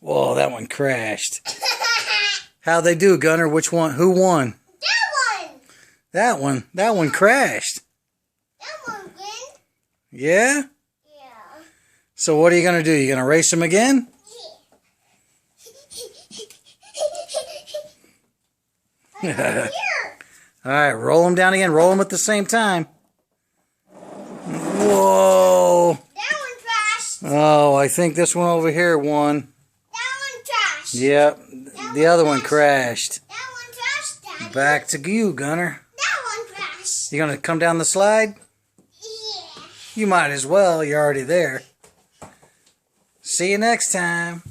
Whoa, that one crashed. How'd they do, Gunner? Which one? Who won? That one. That one. That one crashed. That one win. Yeah? Yeah. So what are you going to do? You going to race them again? Here. All right, roll them down again. Roll them at the same time. Whoa. That one crashed. Oh, I think this one over here won. That one crashed. Yep, the other one crashed. That one crashed, Daddy. Back to you, Gunner. That one crashed. You going to come down the slide? Yeah. You might as well. You're already there. See you next time.